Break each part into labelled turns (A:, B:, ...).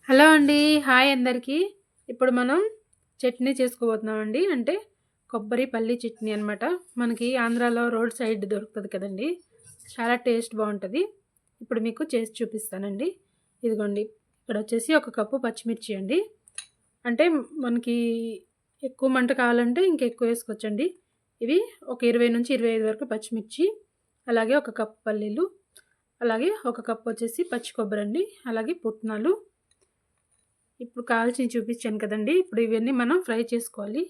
A: Hello అండి. Hi అందరికీ. ఇప్పుడు మనం చట్నీ చేసుకోబోతున్నామండి. అంటే కొబ్బరి, పల్లి చట్నీ అనమాట. మనకి ఆంధ్రాలో రోడ్ సైడ్ దొరుకుతది కదండీ! చాలా టేస్ట్ బావుంటది. ఇప్పుడు మీకు చేసి చూపిస్తానండి. ఇదిగోండి. ఇక్కడొచ్చేసి ఒక కప్పు పచ్చిమిర్చి అండి. అంటే మనకి ఎక్కువ మంట కావాలంటే ఇంకెక్కువ వేసుకోవచ్చండి. ఇవి ఒక 20-25 వరకు పచ్చిమిర్చి, అలాగే ఒక కప్పు పల్లీలు, అలాగే ఒక కప్ వచ్చేసి పచ్చి కొబ్బరండి, అలాగే పుట్నాలు. ఇప్పుడు కాల్చినవి చూపించాను కదండీ! ఇప్పుడు ఇవన్నీ మనం ఫ్రై చేసుకోవాలి.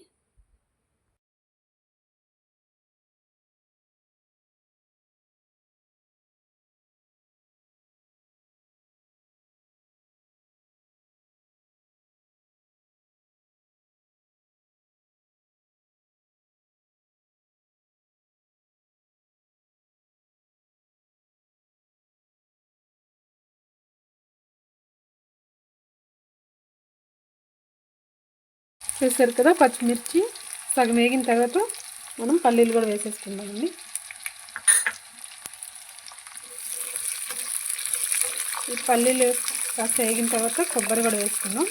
A: చూసారు కదా, పచ్చిమిర్చి సగం వేగిన తర్వాత మనం పల్లీలు కూడా వేసేసుకుందామండి. ఈ పల్లీలు కాస్త వేగిన తర్వాత కొబ్బరి కూడా వేసుకుందాం.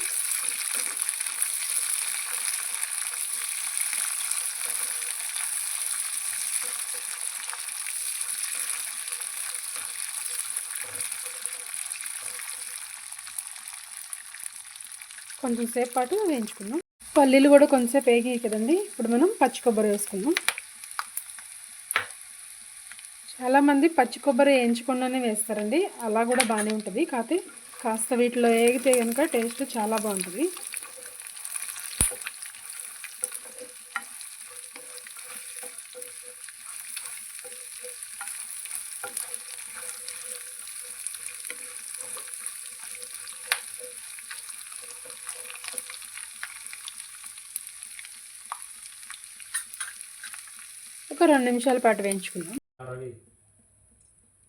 A: కొంచెం సేపు పాటు వేయించుకుందాం. పల్లీలు కూడా కొంచెంసేపు వేగాయి కదండి. ఇప్పుడు మనం పచ్చి కొబ్బరి వేసుకుందాం. చాలామంది పచ్చి కొబ్బరి వేయించకుండానే వేస్తారండి. అలా కూడా బాగానే ఉంటుంది. కాకపోతే కాస్త వీటిలో వేగితే కనుక టేస్ట్ చాలా బాగుంటుంది. ఒక 2 నిమిషాల పాటు వేయించుకుందాం.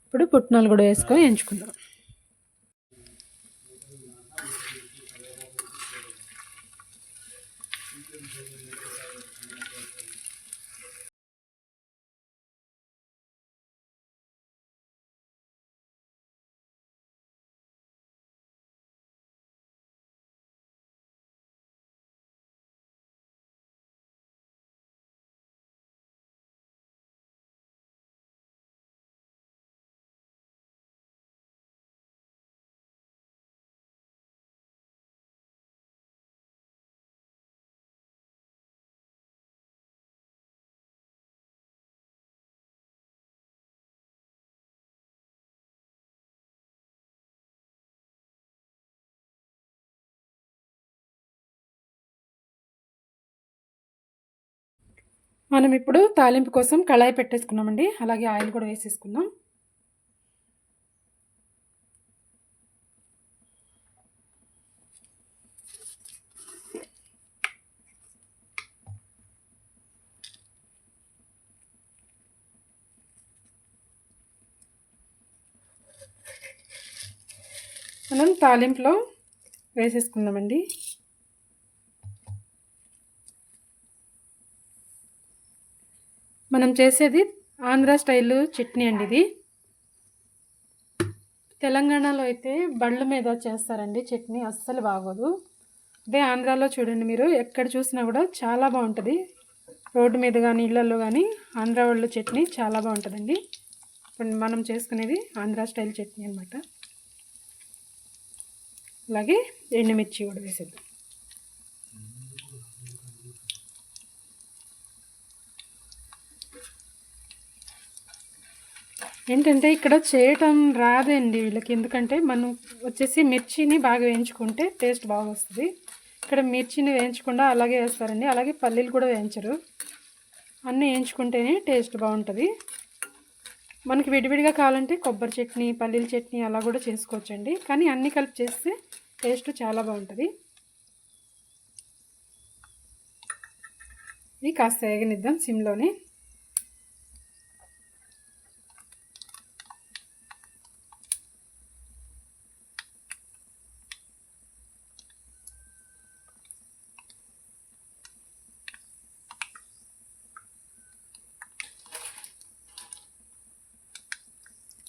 A: ఇప్పుడు పుట్నాలు కూడా వేసుకొని వేయించుకుందాం. మనం ఇప్పుడు తాలింపు కోసం కళాయి పెట్టేసుకున్నామండి. అలాగే ఆయిల్ కూడా వేసేసుకుందాం. మనం తాలింపులో వేసేసుకుందామండి. మనం చేసేది ఆంధ్ర స్టైల్ చట్నీ అండి. ఇది తెలంగాణలో అయితే బండ్ల మీద చేస్తారండి చట్నీ, అస్సలు బాగోదు. అదే ఆంధ్రాలో చూడండి, మీరు ఎక్కడ చూసినా కూడా చాలా బాగుంటుంది. రోడ్డు మీద కానీ ఇళ్ళల్లో కానీ ఆంధ్ర వాళ్ళ చట్నీ చాలా బాగుంటుందండి. ఇప్పుడు మనం చేసుకునేది ఆంధ్ర స్టైల్ చట్నీ అనమాట. అలాగే ఎండుమిర్చి కూడా వేసేద్దాం. ఏంటంటే ఇక్కడ చేయటం రాదండి వీళ్ళకి, ఎందుకంటే మనం వచ్చేసి మిర్చిని బాగా వేయించుకుంటే టేస్ట్ బాగా వస్తుంది. ఇక్కడ మిర్చిని వేయించకుండా అలాగే వేస్తారండి. అలాగే పల్లీలు కూడా వేయించరు. అన్నీ వేయించుకుంటేనే టేస్ట్ బాగుంటుంది. మనకి విడివిడిగా కావాలంటే కొబ్బరి చట్నీ, పల్లీల చట్నీ అలా కూడా చేసుకోవచ్చండి. కానీ అన్నీ కలిపి చేస్తే టేస్ట్ చాలా బాగుంటుంది. ఇది కాస్త వేగనిద్దాం సిమ్లోనే.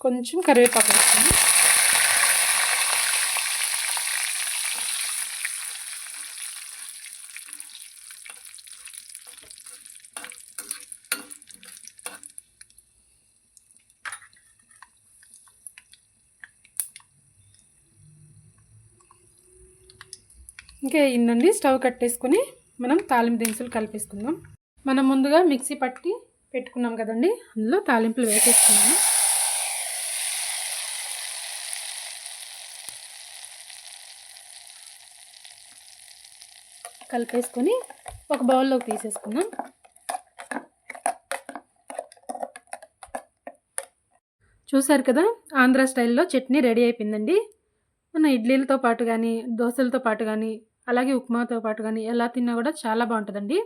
A: కొంచెం కరివేపాకు వేస్తాను. ఇంకా అయిందండి. స్టవ్ కట్టేసుకొని మనం తాలింపు దినుసులు కలిపేసుకుందాం. మనం ముందుగా మిక్సీ పట్టి పెట్టుకున్నాం కదండి, అందులో తాలింపులు వేసేసుకున్నాము. కలిపేసుకొని ఒక బౌల్లోకి తీసేసుకుందాం. చూసారు కదా, ఆంధ్ర స్టైల్లో చట్నీ రెడీ అయిపోయిందండి. మన ఇడ్లీలతో పాటు కానీ, దోశలతో పాటు కానీ, అలాగే ఉప్మాతో పాటు కానీ ఎలా తిన్నా కూడా చాలా బాగుంటుందండి.